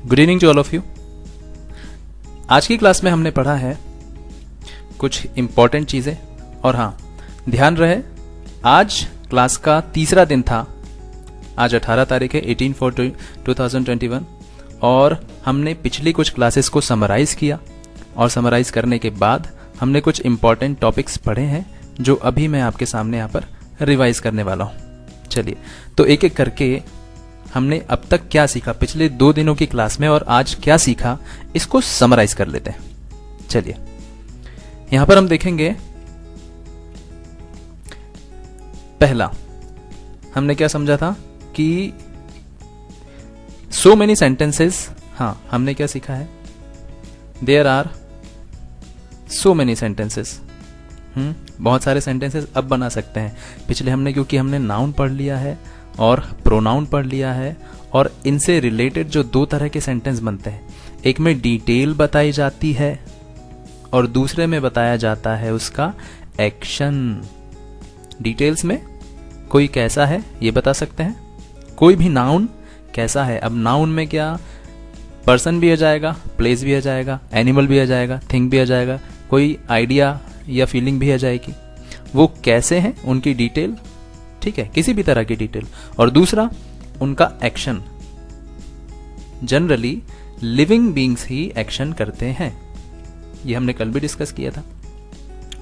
Good evening to all of you. आज की class में हमने पढ़ा है कुछ इंपॉर्टेंट चीजें, और हाँ ध्यान रहे आज क्लास का तीसरा दिन था। आज 18 तारीख है 18/4/2021 और हमने पिछली कुछ क्लासेस को समराइज किया और समराइज करने के बाद हमने कुछ इंपॉर्टेंट टॉपिक्स पढ़े हैं जो अभी मैं आपके सामने यहाँ पर रिवाइज करने वाला हूँ। चलिए तो एक एक करके हमने अब तक क्या सीखा पिछले 2 दिनों की क्लास में और आज क्या सीखा इसको समराइज कर लेते हैं। चलिए यहां पर हम देखेंगे, पहला हमने क्या समझा था कि सो मेनी सेंटेंसेस। हाँ, हमने क्या सीखा है, there are so many sentences. बहुत सारे सेंटेंसेस अब बना सकते हैं। पिछले हमने क्योंकि हमने नाउन पढ़ लिया है और प्रोनाउन पढ़ लिया है और इनसे रिलेटेड जो 2 तरह के सेंटेंस बनते हैं, एक में डिटेल बताई जाती है और दूसरे में बताया जाता है उसका एक्शन। डिटेल्स में कोई कैसा है ये बता सकते हैं, कोई भी नाउन कैसा है। अब नाउन में क्या पर्सन भी आ जाएगा, प्लेस भी आ जाएगा, एनिमल भी आ जाएगा, थिंग भी आ जाएगा, कोई आइडिया या फीलिंग भी आ जाएगी। वो कैसे हैं उनकी डिटेल, ठीक है, किसी भी तरह की डिटेल। और दूसरा उनका एक्शन। जनरली लिविंग बीइंग्स ही एक्शन करते हैं, ये हमने कल भी डिस्कस किया था।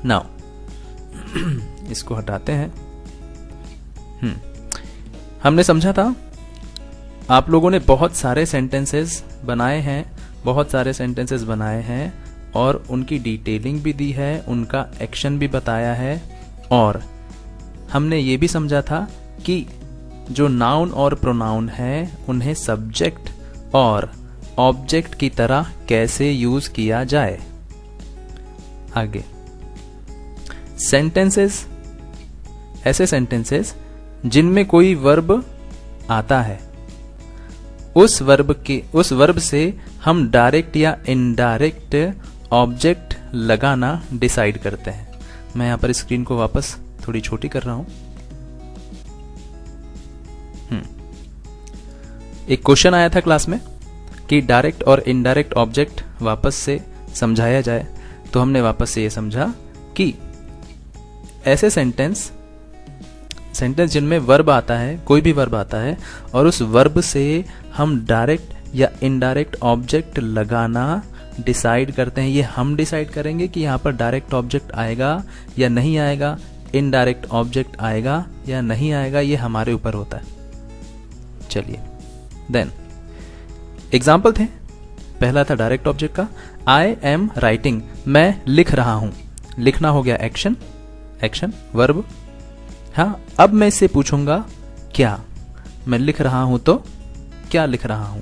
नाउ इसको हटाते हैं। हमने समझा था आप लोगों ने बहुत सारे सेंटेंसेस बनाए हैं और उनकी डिटेलिंग भी दी है, उनका एक्शन भी बताया है। और हमने ये भी समझा था कि जो नाउन और प्रोनाउन है उन्हें सब्जेक्ट और ऑब्जेक्ट की तरह कैसे यूज किया जाए। आगे सेंटेंसेस, ऐसे सेंटेंसेस जिनमें कोई वर्ब आता है, उस वर्ब से हम डायरेक्ट या इनडायरेक्ट ऑब्जेक्ट लगाना डिसाइड करते हैं। मैं यहां पर स्क्रीन को वापस थोड़ी छोटी कर रहा हूं। एक क्वेश्चन आया था क्लास में कि डायरेक्ट और इनडायरेक्ट ऑब्जेक्ट वापस से समझाया जाए, तो हमने वापस से ये समझा कि ऐसे सेंटेंस जिनमें वर्ब आता है, कोई भी वर्ब आता है और उस वर्ब से हम डायरेक्ट या इनडायरेक्ट ऑब्जेक्ट लगाना डिसाइड करते हैं। ये हम डिसाइड करेंगे कि यहां पर डायरेक्ट ऑब्जेक्ट आएगा या नहीं आएगा, इनडायरेक्ट ऑब्जेक्ट आएगा या नहीं आएगा, ये हमारे ऊपर होता है। चलिए देन एग्जाम्पल थे। पहला था डायरेक्ट ऑब्जेक्ट का, आई एम राइटिंग, मैं लिख रहा हूं। लिखना हो गया एक्शन वर्ब। हाँ, अब मैं इससे पूछूंगा क्या, मैं लिख रहा हूं तो क्या लिख रहा हूं।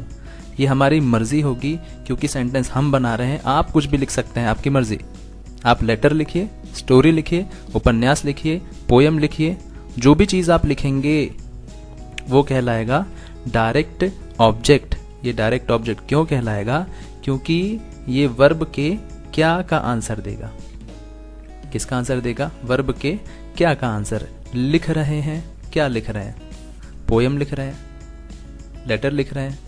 ये हमारी मर्जी होगी क्योंकि सेंटेंस हम बना रहे हैं। आप कुछ भी लिख सकते हैं, आपकी मर्जी। आप लेटर लिखिए, स्टोरी लिखिए, उपन्यास लिखिए, पोयम लिखिए, जो भी चीज आप लिखेंगे वो कहलाएगा डायरेक्ट ऑब्जेक्ट। ये डायरेक्ट ऑब्जेक्ट क्यों कहलाएगा, क्योंकि ये वर्ब के क्या का आंसर देगा। किसका आंसर देगा, वर्ब के क्या का आंसर। लिख रहे हैं, क्या लिख रहे हैं, पोयम लिख रहे हैं, लेटर लिख रहे हैं,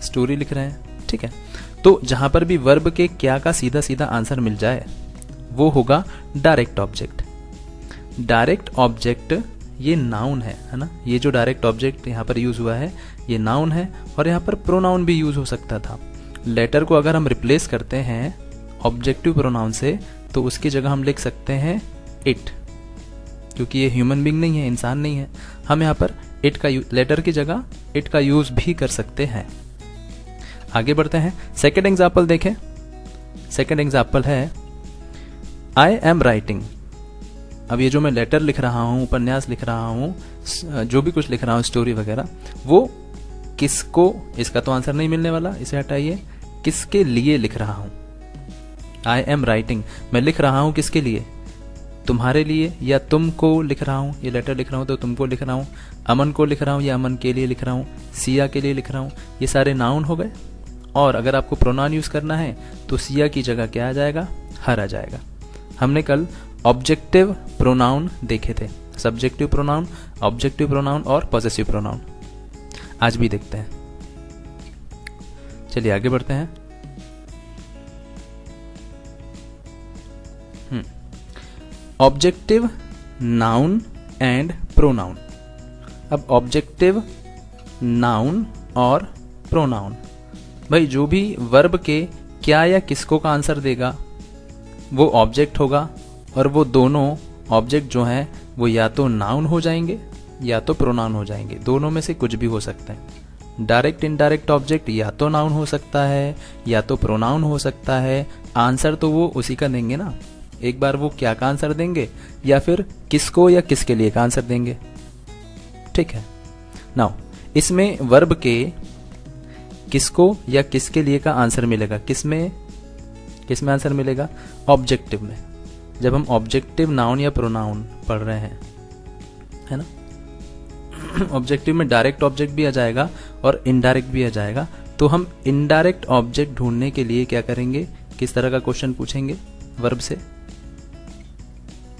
स्टोरी लिख रहे हैं, ठीक है। तो जहां पर भी वर्ब के क्या का सीधा सीधा आंसर मिल जाए वो होगा डायरेक्ट ऑब्जेक्ट। डायरेक्ट ऑब्जेक्ट ये नाउन है ना। ये जो डायरेक्ट ऑब्जेक्ट यहां पर यूज हुआ है ये नाउन है और यहां पर प्रोनाउन भी यूज हो सकता था। लेटर को अगर हम रिप्लेस करते हैं ऑब्जेक्टिव प्रोनाउन से तो उसकी जगह हम लिख सकते हैं इट, क्योंकि ये ह्यूमन बीइंग नहीं है, इंसान नहीं है। हम यहां पर इट का लेटर की जगह इट का यूज भी कर सकते हैं। आगे बढ़ते हैं, सेकेंड एग्जाम्पल देखें। सेकेंड एग्जाम्पल है आई एम राइटिंग। अब ये जो मैं लेटर लिख रहा हूं, उपन्यास लिख रहा हूं, जो भी कुछ लिख रहा हूं, स्टोरी वगैरह, वो किसको, इसका तो आंसर नहीं मिलने वाला, इसे हटाइए। किसके लिए लिख रहा हूं, आई एम राइटिंग, मैं लिख रहा हूं किसके लिए, तुम्हारे लिए या तुमको लिख रहा हूं। ये लेटर लिख रहा हूं तो तुमको लिख रहा हूं, अमन को लिख रहा हूं या अमन के लिए लिख रहा हूं, सिया के लिए लिख रहा हूं। ये सारे नाउन हो गए। और अगर आपको प्रोनाउन यूज करना है तो सिया की जगह क्या आ जाएगा, हर आ जाएगा। हमने कल ऑब्जेक्टिव प्रोनाउन देखे थे, सब्जेक्टिव प्रोनाउन, ऑब्जेक्टिव प्रोनाउन और पॉसेसिव प्रोनाउन। आज भी देखते हैं। चलिए आगे बढ़ते हैं। Objective noun and pronoun. अब ऑब्जेक्टिव नाउन और प्रोनाउन, भाई जो भी वर्ब के क्या या किसको का आंसर देगा वो ऑब्जेक्ट होगा, और वो दोनों ऑब्जेक्ट जो हैं वो या तो नाउन हो जाएंगे या तो प्रोनाउन हो जाएंगे, दोनों में से कुछ भी हो सकता है। डायरेक्ट इनडायरेक्ट ऑब्जेक्ट या तो नाउन हो सकता है या तो प्रोनाउन हो सकता है। आंसर तो वो उसी का देंगे ना, एक बार वो क्या का आंसर देंगे या फिर किसको या किसके लिए का आंसर देंगे। ठीक है, नाउ इसमें वर्ब के किसको या किसके लिए का आंसर मिलेगा, किसमें आंसर मिलेगा, ऑब्जेक्टिव में। जब हम ऑब्जेक्टिव नाउन या प्रोनाउन पढ़ रहे हैं, है ना, ऑब्जेक्टिव में डायरेक्ट ऑब्जेक्ट भी आ जाएगा और इनडायरेक्ट भी आ जाएगा। तो हम इनडायरेक्ट ऑब्जेक्ट ढूंढने के लिए क्या करेंगे, किस तरह का क्वेश्चन पूछेंगे, वर्ब से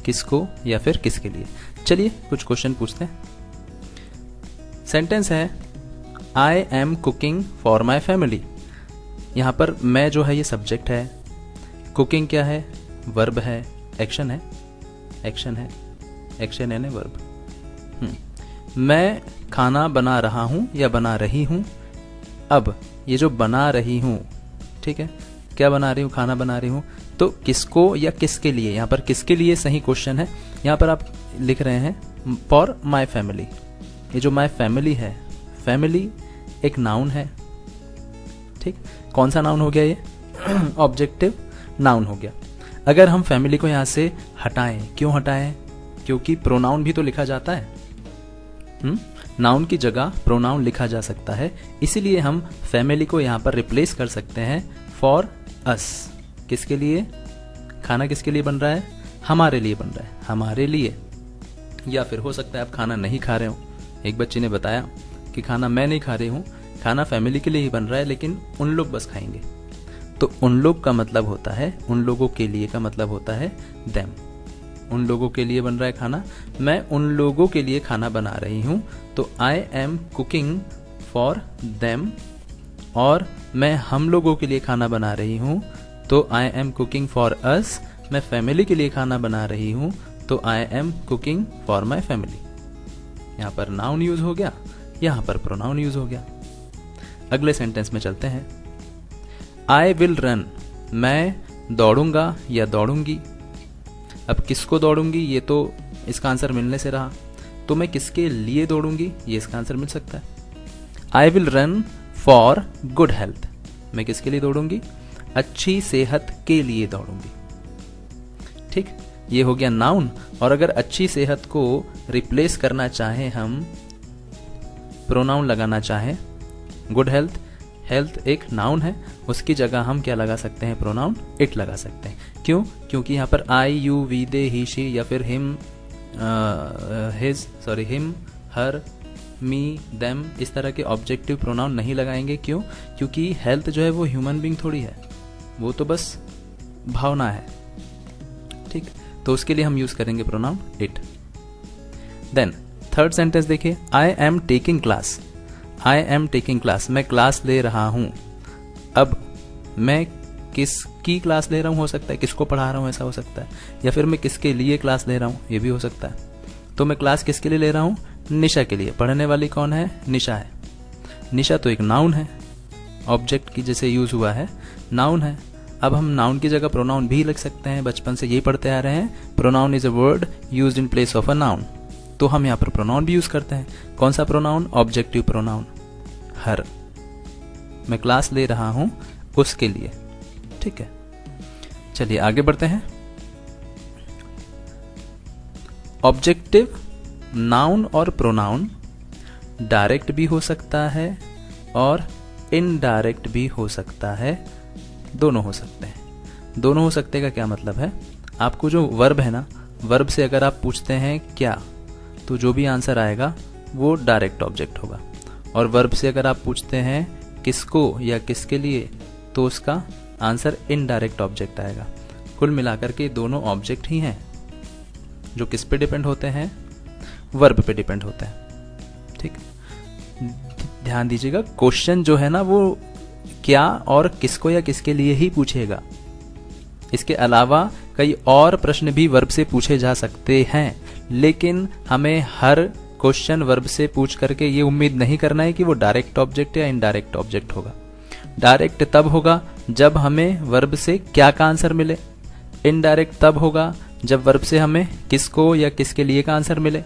किसको या फिर किसके लिए। चलिए कुछ क्वेश्चन पूछते हैं। सेंटेंस है I am cooking for my family. यहां पर मैं जो है ये सब्जेक्ट है, कुकिंग क्या है, वर्ब है, एक्शन है, एक्शन है वर्ब। मैं खाना बना रहा हूं या बना रही हूं। अब ये जो बना रही हूं, ठीक है, क्या बना रही हूं, खाना बना रही हूं, तो किसको या किसके लिए, यहां पर किसके लिए सही क्वेश्चन है। यहां पर आप लिख रहे हैं फॉर माई फैमिली। ये जो माई फैमिली है, फैमिली एक नाउन है, ठीक, कौन सा नाउन हो गया ये, ऑब्जेक्टिव नाउन हो गया। अगर हम फैमिली को यहां से हटाएं, क्यों हटाएं, क्योंकि प्रोनाउन भी तो लिखा जाता है, नाउन की जगह प्रोनाउन लिखा जा सकता है, इसीलिए हम फैमिली को यहां पर रिप्लेस कर सकते हैं फॉर अस। किसके लिए, खाना किसके लिए बन रहा है, हमारे लिए बन रहा है, हमारे लिए। या फिर हो सकता है आप खाना नहीं खा रहे हो, एक बच्चे ने बताया कि खाना मैं नहीं खा रही हूं, खाना फैमिली के लिए ही बन रहा है, लेकिन उन लोग बस खाएंगे। तो उन लोग का मतलब होता है, उन लोगों के लिए का मतलब होता है देम। उन लोगों के लिए बन रहा है खाना, मैं उन लोगों के लिए खाना बना रही हूं, तो I am cooking for them. और मैं हम लोगों के लिए खाना बना रही हूं, तो I am cooking for us. मैं फैमिली के लिए खाना बना रही हूं, तो I am cooking for my family. यहां पर नाउन यूज हो गया, यहां पर प्रोनाउन यूज हो गया। अगले सेंटेंस में चलते हैं। आई विल रन, मैं दौड़ूंगा या दौड़ूंगी। अब किसको दौड़ूंगी, ये तो इसका आंसर मिलने से रहा, तो मैं किसके लिए दौड़ूंगी, ये इसका आंसर मिल सकता है। I will run for good health, मैं किसके लिए दौड़ूंगी, अच्छी सेहत के लिए दौड़ूंगी। ठीक, ये हो गया नाउन। और अगर अच्छी सेहत को रिप्लेस करना चाहें, हम प्रोनाउन लगाना चाहें, गुड हेल्थ, हेल्थ एक नाउन है, उसकी जगह हम क्या लगा सकते हैं, प्रोनाउन इट लगा सकते हैं। क्यों, क्योंकि यहाँ पर I you we they he she या फिर him him her me them इस तरह के ऑब्जेक्टिव प्रोनाउन नहीं लगाएंगे। क्यों, क्योंकि हेल्थ जो है वो ह्यूमन बीइंग थोड़ी है, वो तो बस भावना है। ठीक, तो उसके लिए हम यूज करेंगे pronoun it. Then third sentence देखिए, I am taking class. I am taking class, मैं क्लास ले रहा हूं। अब मैं किसकी क्लास ले रहा हूं, हो सकता है किसको पढ़ा रहा हूं, ऐसा हो सकता है, या फिर मैं किसके लिए क्लास ले रहा हूं, ये भी हो सकता है। तो मैं क्लास किसके लिए ले रहा हूं, निशा के लिए। पढ़ने वाली कौन है, निशा है। निशा तो एक नाउन है, ऑब्जेक्ट की जैसे यूज हुआ है, नाउन है। अब हम नाउन की जगह प्रोनाउन भी लिख सकते हैं, बचपन से यही पढ़ते आ रहे हैं, pronoun is a word used in place of a noun. तो हम यहाँ पर प्रोनाउन भी यूज करते हैं। कौन सा प्रोनाउन, ऑब्जेक्टिव प्रोनाउन, हर। मैं क्लास ले रहा हूं उसके लिए। ठीक है, चलिए आगे बढ़ते हैं। ऑब्जेक्टिव नाउन और प्रोनाउन डायरेक्ट भी हो सकता है और इनडायरेक्ट भी हो सकता है, दोनों हो सकते हैं। दोनों हो सकते का क्या मतलब है, आपको जो वर्ब है ना, वर्ब से अगर आप पूछते हैं क्या, तो जो भी आंसर आएगा वो डायरेक्ट ऑब्जेक्ट होगा। और वर्ब से अगर आप पूछते हैं किसको या किसके लिए, तो उसका आंसर इनडायरेक्ट ऑब्जेक्ट आएगा। कुल मिलाकर के दोनों ऑब्जेक्ट ही हैं, जो किस पे डिपेंड होते हैं, वर्ब पे डिपेंड होते हैं। ठीक, ध्यान दीजिएगा, क्वेश्चन जो है ना वो क्या और किसको या किसके लिए ही पूछेगा। इसके अलावा कई और प्रश्न भी वर्ब से पूछे जा सकते हैं, लेकिन हमें हर क्वेश्चन वर्ब से पूछ करके ये उम्मीद नहीं करना है कि वो डायरेक्ट ऑब्जेक्ट या इनडायरेक्ट ऑब्जेक्ट होगा। डायरेक्ट तब होगा जब हमें वर्ब से क्या का आंसर मिले, इनडायरेक्ट तब होगा जब वर्ब से हमें किसको या किसके लिए का आंसर मिले।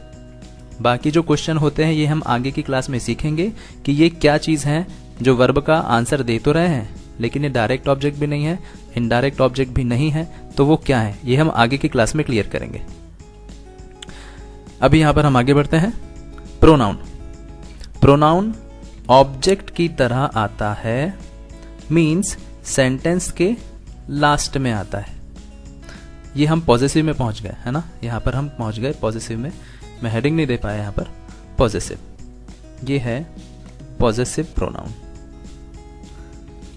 बाकी जो क्वेश्चन होते हैं ये हम आगे की क्लास में सीखेंगे कि ये क्या चीज है जो वर्ब का आंसर दे तो रहे हैं लेकिन ये डायरेक्ट ऑब्जेक्ट भी नहीं है, इनडायरेक्ट ऑब्जेक्ट भी नहीं है, तो वो क्या है ये हम आगे की क्लास में क्लियर करेंगे। अभी यहां पर हम आगे बढ़ते हैं। प्रोनाउन। प्रोनाउन ऑब्जेक्ट की तरह आता है, मीन्स सेंटेंस के लास्ट में आता है। ये हम पॉजेसिव में पहुंच गए है ना, यहां पर हम पहुंच गए पॉजेसिव में। मैं हेडिंग नहीं दे पाया यहां पर। पॉजेसिव, ये है पॉजेसिव प्रोनाउन।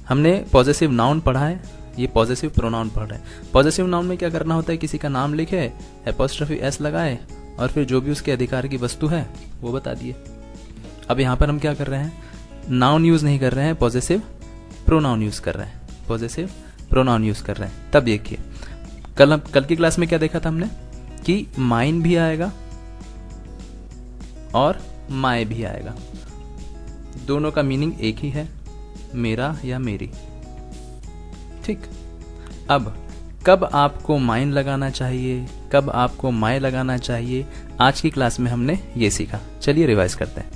हमने पॉजेसिव नाउन पढ़ा है, ये पॉजेसिव प्रोनाउन पढ़ रहे हैं। पॉजेसिव नाउन में क्या करना होता है, किसी का नाम लिखे, एपोस्ट्रोफी एस लगाए और फिर जो भी उसके अधिकार की वस्तु है वो बता दिए। अब यहां पर हम क्या कर रहे हैं, नाउन यूज नहीं कर रहे हैं, पॉजेसिव प्रोनाउन यूज कर रहे हैं। पॉजेसिव प्रोनाउन यूज कर रहे हैं। तब देखिए कल की क्लास में क्या देखा था हमने कि माइन भी आएगा और माय भी आएगा, दोनों का मीनिंग एक ही है, मेरा या मेरी। ठीक, अब कब आपको माइन लगाना चाहिए, कब आपको माय लगाना चाहिए, आज की क्लास में हमने ये सीखा। चलिए रिवाइज करते हैं।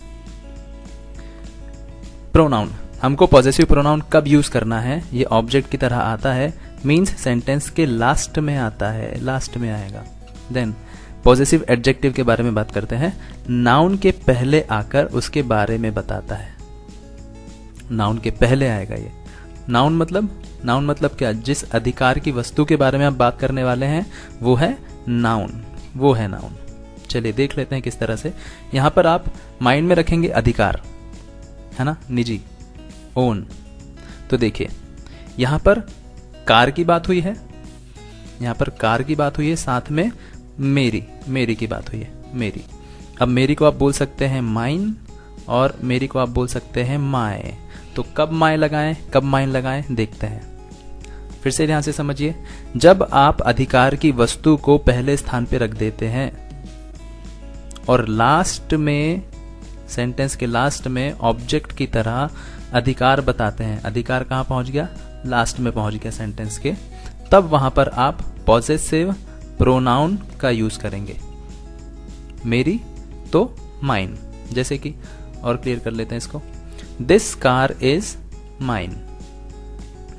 प्रोनाउन, हमको पॉजेसिव प्रोनाउन कब यूज करना है, ये ऑब्जेक्ट की तरह आता है, मीन्स सेंटेंस के लास्ट में आता है, लास्ट में आएगा। देन पॉजेसिव एडजेक्टिव के बारे में बात करते हैं। नाउन के पहले आकर उसके बारे में बताता है। नाउन के पहले आएगा ये। नाउन मतलब क्या, जिस अधिकार की वस्तु के बारे में आप बात करने वाले हैं वो है नाउन, वो है नाउन। चलिए देख लेते हैं किस तरह से। यहां पर आप माइंड में रखेंगे अधिकार, है ना, निजी, ओन। तो देखिए यहां पर कार की बात हुई है, यहां पर कार की बात हुई है, साथ में मेरी की बात हुई है, मेरी। अब मेरी को आप बोल सकते हैं माइन और मेरी को आप बोल सकते हैं माय। तो कब माय लगाएं, कब माइन लगाएं, देखते हैं। फिर से ध्यान से समझिए, जब आप अधिकार की वस्तु को पहले स्थान पे रख देते हैं और लास्ट में, सेंटेंस के लास्ट में ऑब्जेक्ट की तरह अधिकार बताते हैं, अधिकार कहां पहुंच गया, लास्ट में पहुंच गया सेंटेंस के, तब वहां पर आप पॉजेसिव प्रोनाउन का यूज करेंगे। मेरी तो माइन, जैसे कि और क्लियर कर लेते हैं इसको। This car is mine.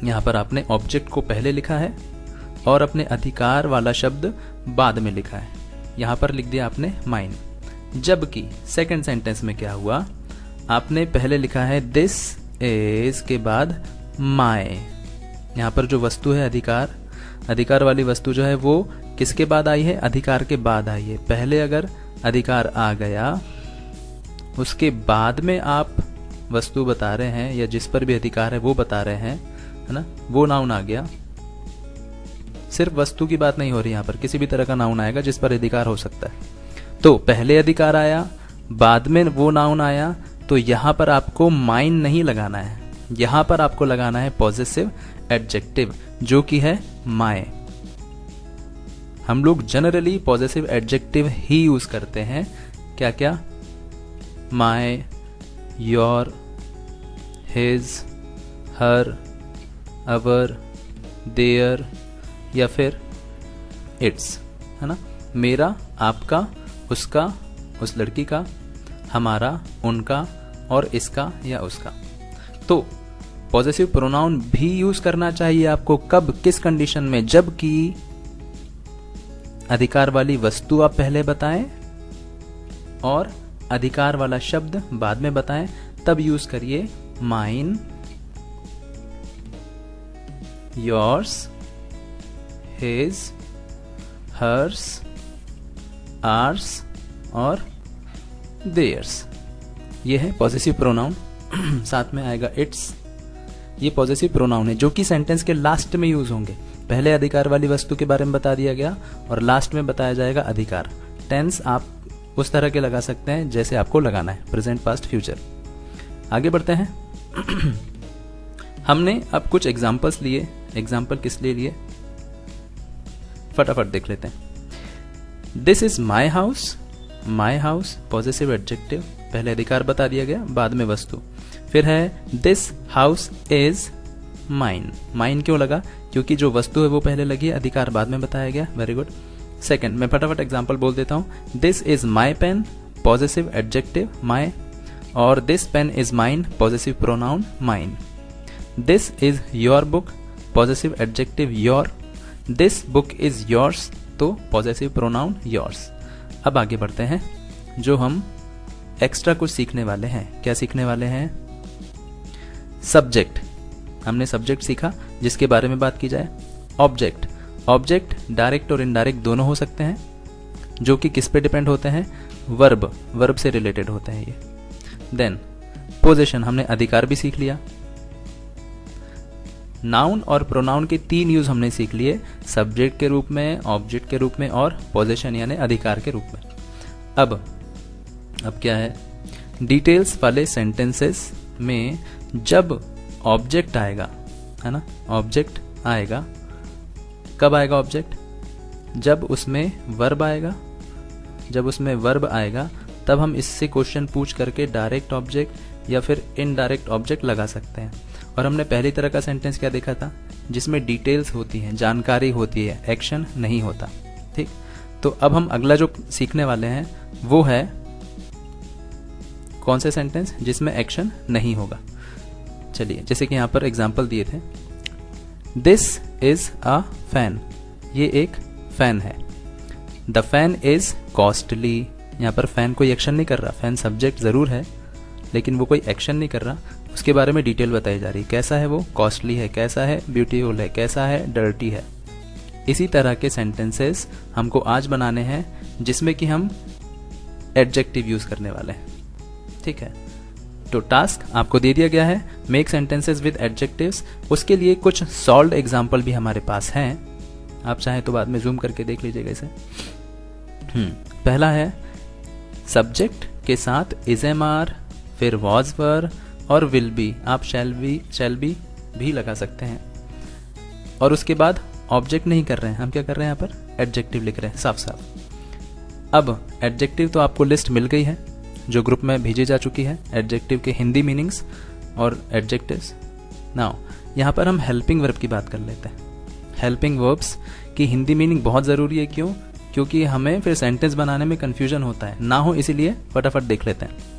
यहां पर आपने ऑब्जेक्ट को पहले लिखा है और अपने अधिकार वाला शब्द बाद में लिखा है, यहां पर लिख दिया आपने माइन। जबकि सेकंड सेंटेंस में क्या हुआ, आपने पहले लिखा है दिस इज के बाद माय। यहां पर जो वस्तु है अधिकार वाली वस्तु जो है वो किसके बाद आई है, अधिकार के बाद आई है। पहले अगर अधिकार आ गया, उसके बाद में आप वस्तु बता रहे हैं या जिस पर भी अधिकार है वो बता रहे हैं, है ना, वो नाउन आ गया। सिर्फ वस्तु की बात नहीं हो रही, यहां पर किसी भी तरह का नाउन आएगा जिस पर अधिकार हो सकता है। तो पहले अधिकार आया, बाद में वो नाउन आया, तो यहां पर आपको माइन नहीं लगाना है, यहां पर आपको लगाना है पॉजेसिव एडजेक्टिव, जो कि है माय। हम लोग जनरली पॉजेसिव एडजेक्टिव ही यूज करते हैं। क्या क्या, my, your, his, her, our, their या फिर इट्स, है ना। मेरा, आपका, उसका, उस लड़की का, हमारा, उनका और इसका या उसका। तो पॉजेसिव प्रोनाउन भी यूज करना चाहिए आपको। कब, किस कंडीशन में, जबकि अधिकार वाली वस्तु आप पहले बताएं और अधिकार वाला शब्द बाद में बताएं, तब यूज करिए mine, yours, his, hers, ours और देयर्स। ये है पॉजेसिव प्रोनाउन। साथ में आएगा इट्स। ये पॉजेसिव प्रोनाउन है जो कि सेंटेंस के लास्ट में यूज होंगे। पहले अधिकार वाली वस्तु के बारे में बता दिया गया और लास्ट में बताया जाएगा अधिकार। टेंस आप उस तरह के लगा सकते हैं जैसे आपको लगाना है, प्रेजेंट, पास्ट, फ्यूचर। आगे बढ़ते हैं। हमने अब कुछ एग्जाम्पल्स लिए। एग्जाम्पल किस लिए लिए, फटाफट देख लेते हैं। This is my house, my house positive adjective, पहले अधिकार बता दिया गया, बाद में वस्तु। फिर है this house is mine, mine क्यों लगा, क्योंकि जो वस्तु है वो पहले लगी है, अधिकार बाद में बताया गया। Very good. सेकंड, मैं फटाफट एग्जांपल बोल देता हूं। This is my pen positive adjective my, और this pen is mine positive pronoun mine. This is your book positive adjective your, this book is yours तो पॉजिटिव प्रोनाउन योर्स। अब आगे बढ़ते हैं, जो हम एक्स्ट्रा कुछ सीखने वाले हैं। क्या सीखने वाले हैं, सब्जेक्ट। हमने सब्जेक्ट सीखा जिसके बारे में बात की जाए। ऑब्जेक्ट, ऑब्जेक्ट डायरेक्ट और इनडायरेक्ट दोनों हो सकते हैं, जो कि किस पे डिपेंड होते हैं, वर्ब, वर्ब से रिलेटेड होते हैं ये। देन पोजीशन, हमने अधिकार भी सीख लिया। नाउन और प्रोनाउन के 3 यूज हमने सीख लिए, सब्जेक्ट के रूप में, ऑब्जेक्ट के रूप में और पोजीशन यानी अधिकार के रूप में। अब क्या है, डिटेल्स वाले सेंटेंसेस में जब ऑब्जेक्ट आएगा, है ना, ऑब्जेक्ट आएगा, कब आएगा ऑब्जेक्ट, जब उसमें वर्ब आएगा। जब उसमें वर्ब आएगा तब हम इससे क्वेश्चन पूछ करके डायरेक्ट ऑब्जेक्ट या फिर इनडायरेक्ट ऑब्जेक्ट लगा सकते हैं। और हमने पहली तरह का सेंटेंस क्या देखा था, जिसमें डिटेल्स होती हैं, जानकारी होती है, एक्शन नहीं होता। ठीक, तो अब हम अगला जो सीखने वाले हैं वो है कौन से सेंटेंस जिसमें एक्शन नहीं होगा। चलिए, जैसे कि यहां पर एग्जाम्पल दिए थे, दिस इज अ फैन, ये एक फैन है। द फैन इज कॉस्टली, यहां पर फैन कोई एक्शन नहीं कर रहा, फैन सब्जेक्ट जरूर है लेकिन वो कोई एक्शन नहीं कर रहा, उसके बारे में डिटेल बताई जा रही, कैसा है वो, कॉस्टली है, कैसा है, ब्यूटीफुल है, कैसा है, डर्टी है। इसी तरह के सेंटेंसेस हमको आज बनाने हैं जिसमें कि हम एडजेक्टिव यूज करने वाले हैं। ठीक है, तो टास्क आपको दे दिया गया है, मेक सेंटेंसेस विद एडजेक्टिव्स। उसके लिए कुछ सॉल्व्ड एग्जांपल भी हमारे पास हैं, आप चाहें तो बाद में जूम करके देख लीजिएगा इसे। पहला है सब्जेक्ट के साथ इज एम आर, फिर वॉज वर और विल बी, आप शैल बी भी लगा सकते हैं। और उसके बाद ऑब्जेक्ट नहीं कर रहे हैं, हम क्या कर रहे हैं, यहाँ पर एडजेक्टिव लिख रहे हैं साफ साफ। अब एडजेक्टिव तो आपको लिस्ट मिल गई है जो ग्रुप में भेजी जा चुकी है, एडजेक्टिव के हिंदी मीनिंग्स और एडजेक्टिव्स। नाउ यहाँ पर हम हेल्पिंग वर्ब की बात कर लेते हैं। हेल्पिंग वर्ब्स की हिंदी मीनिंग बहुत जरूरी है, क्यों, क्योंकि हमें फिर सेंटेंस बनाने में कंफ्यूजन होता है, ना हो इसीलिए फटाफट देख लेते हैं।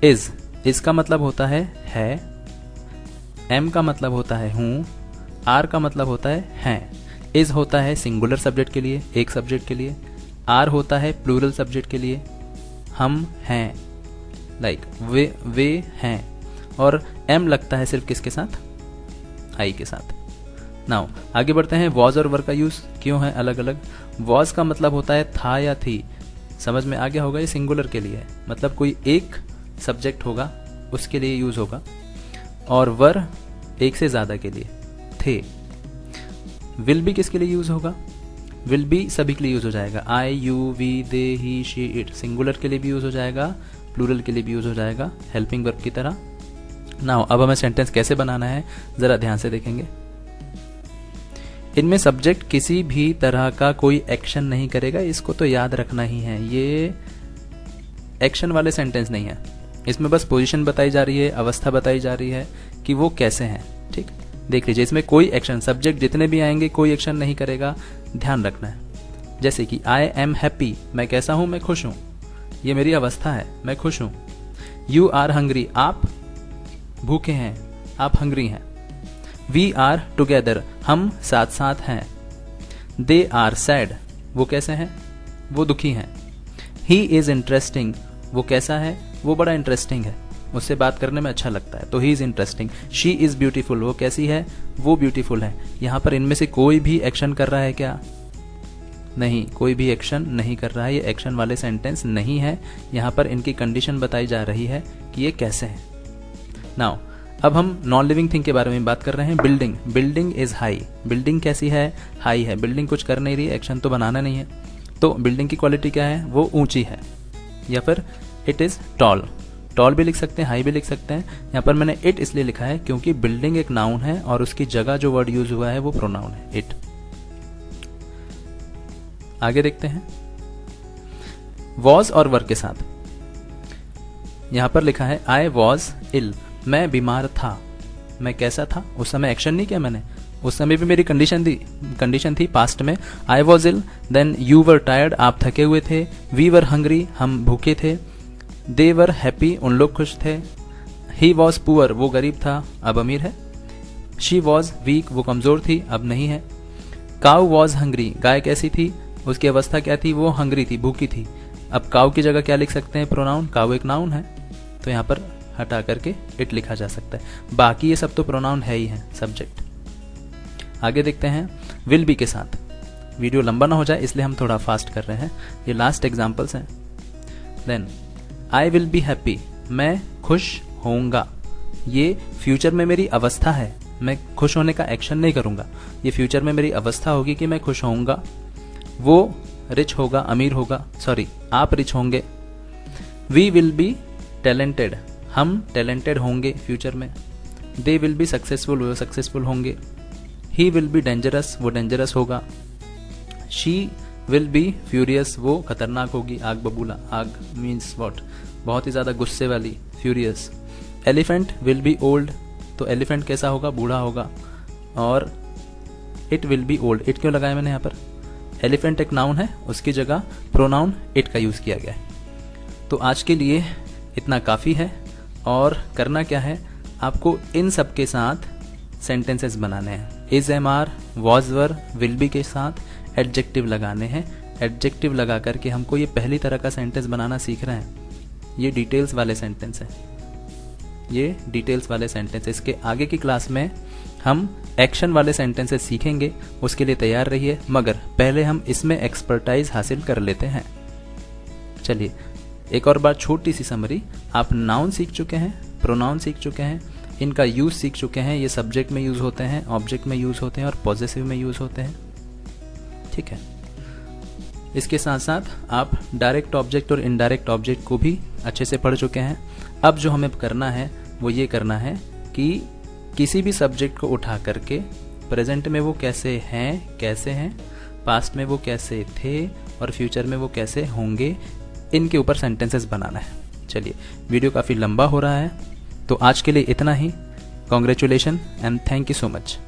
इज का मतलब होता है, एम का मतलब होता है हूं, आर का मतलब होता है हैं। इज होता है सिंगुलर सब्जेक्ट के लिए, एक सब्जेक्ट के लिए। आर होता है प्लूरल सब्जेक्ट के लिए, हम हैं, लाइक वे हैं। और एम लगता है सिर्फ किसके साथ, आई के साथ। नाउ आगे बढ़ते हैं, वॉज और वर का यूज क्यों है अलग अलग। वॉज का मतलब होता है था या थी, समझ में आ गया होगा, ये सिंगुलर के लिए है, मतलब कोई एक सब्जेक्ट होगा उसके लिए यूज होगा। और वर एक से ज्यादा के लिए, थे। विल बी किसके लिए यूज होगा, विल बी सभी के लिए यूज हो जाएगा, I you we they he she it, singular के लिए भी यूज हो जाएगा, प्लूरल के लिए भी यूज हो जाएगा, हेल्पिंग वर्ब की तरह। नाउ अब हमें सेंटेंस कैसे बनाना है जरा ध्यान से देखेंगे। इनमें सब्जेक्ट किसी भी तरह का कोई एक्शन नहीं करेगा, इसको तो याद रखना ही है, ये एक्शन वाले सेंटेंस नहीं है, इसमें बस पोजीशन बताई जा रही है, अवस्था बताई जा रही है कि वो कैसे हैं। ठीक, देख लीजिए, इसमें कोई एक्शन, सब्जेक्ट जितने भी आएंगे कोई एक्शन नहीं करेगा, ध्यान रखना है। जैसे कि आई एम हैप्पी, मैं कैसा हूं, मैं खुश हूं, ये मेरी अवस्था है, मैं खुश हूं। यू आर हंग्री, आप भूखे हैं, आप हंग्री हैं। वी आर टुगेदर, हम साथ साथ हैं। दे आर सैड, वो कैसे हैं, वो दुखी हैं। ही इज इंटरेस्टिंग, वो कैसा है, वो बड़ा इंटरेस्टिंग है, उससे बात करने में अच्छा लगता है, तो he is interesting. She is beautiful, वो कैसी है, वो ब्यूटीफुल है। यहां पर इनमें से कोई भी एक्शन कर रहा है क्या, नहीं, कोई भी एक्शन नहीं कर रहा है, ये एक्शन वाले सेंटेंस नहीं है। यहां पर इनकी कंडीशन बताई जा रही है कि ये कैसे हैं। नाउ अब हम नॉन लिविंग थिंग के बारे में बात कर रहे हैं। Building, building is high, building कैसी है, हाई है, बिल्डिंग कुछ कर नहीं रही, एक्शन तो बनाना नहीं है, तो बिल्डिंग की क्वालिटी क्या है, वो ऊंची है। या फिर इट इज टॉल, टॉल भी लिख सकते हैं, हाई भी लिख सकते हैं। यहाँ पर मैंने इट इसलिए लिखा है क्योंकि बिल्डिंग एक नाउन है और उसकी जगह जो वर्ड यूज हुआ है वो प्रोनाउन है, इट। आगे देखते हैं वॉज और वर के साथ। यहां पर लिखा है आई वॉज इल, मैं बीमार था। मैं कैसा था? उस समय एक्शन नहीं किया मैंने, उस समय भी मेरी कंडीशन थी पास्ट में। I was ill, then you were tired, आप थके हुए थे। वी वर हंग्री, हम भूखे थे। दे वर हैप्पी, उन लोग खुश थे। ही वॉज पुअर, वो गरीब था, अब अमीर है। शी वॉज वीक, वो कमजोर थी, अब नहीं है। काउ वॉज हंग्री, गाय कैसी थी? उसकी अवस्था क्या थी? वो हंग्री थी, भूखी थी। अब काउ की जगह क्या लिख सकते हैं? प्रोनाउन। काउ एक नाउन है तो यहां पर हटा करके इट लिखा जा सकता है। बाकी ये सब तो प्रोनाउन है ही है, सब्जेक्ट। आगे देखते हैं विल बी के साथ। वीडियो लंबा ना हो जाए इसलिए हम थोड़ा फास्ट कर रहे हैं, ये लास्ट एग्जांपल्स हैं। Then I will be happy, मैं खुश होऊंगा। ये फ्यूचर में मेरी अवस्था है, मैं खुश होने का एक्शन नहीं करूंगा। ये फ्यूचर में मेरी अवस्था होगी कि मैं खुश होऊंगा। वो रिच होगा, अमीर होगा, सॉरी आप रिच होंगे। वी विल बी टैलेंटेड, हम टैलेंटेड होंगे फ्यूचर में। दे विल बी सक्सेसफुल, वो सक्सेसफुल होंगे। ही विल बी डेंजरस, वो डेंजरस होगा। शी विल बी फ्यूरियस, वो खतरनाक होगी, आग बबूला। आग मीन्स वॉट? बहुत ही ज्यादा गुस्से वाली, furious. Elephant will be old, तो एलिफेंट कैसा होगा? बूढ़ा होगा। और it will be old, it क्यों लगाया मैंने यहाँ पर? एलिफेंट एक नाउन है, उसकी जगह प्रोनाउन इट का यूज किया गया है। तो आज के लिए इतना काफी है। और करना क्या है, आपको इन सब के साथ सेंटेंसेस बनाने हैं। Is, am, are, was, were, will be के साथ एडजेक्टिव लगाने हैं। एडजेक्टिव लगा करके हमको ये पहली तरह का सेंटेंस बनाना सीख रहे हैं। ये डिटेल्स वाले सेंटेंस है, ये डिटेल्स वाले सेंटेंस। इसके आगे की क्लास में हम एक्शन वाले सेंटेंसेस सीखेंगे, उसके लिए तैयार रहिए। मगर पहले हम इसमें एक्सपर्टाइज हासिल कर लेते हैं। चलिए एक और बार छोटी सी समरी। आप नाउन सीख चुके हैं, प्रोनाउन सीख चुके हैं, इनका यूज सीख चुके हैं। ये सब्जेक्ट में यूज होते हैं, ऑब्जेक्ट में यूज होते हैं और पॉजेसिव में यूज होते हैं। ठीक है, इसके साथ साथ आप डायरेक्ट ऑब्जेक्ट और इनडायरेक्ट ऑब्जेक्ट को भी अच्छे से पढ़ चुके हैं। अब जो हमें करना है वो ये करना है कि किसी भी सब्जेक्ट को उठा करके प्रेजेंट में वो कैसे हैं, पास्ट में वो कैसे थे और फ्यूचर में वो कैसे होंगे, इनके ऊपर सेंटेंसेस बनाना है। चलिए वीडियो काफ़ी लंबा हो रहा है तो आज के लिए इतना ही। Congratulation and thank you so much.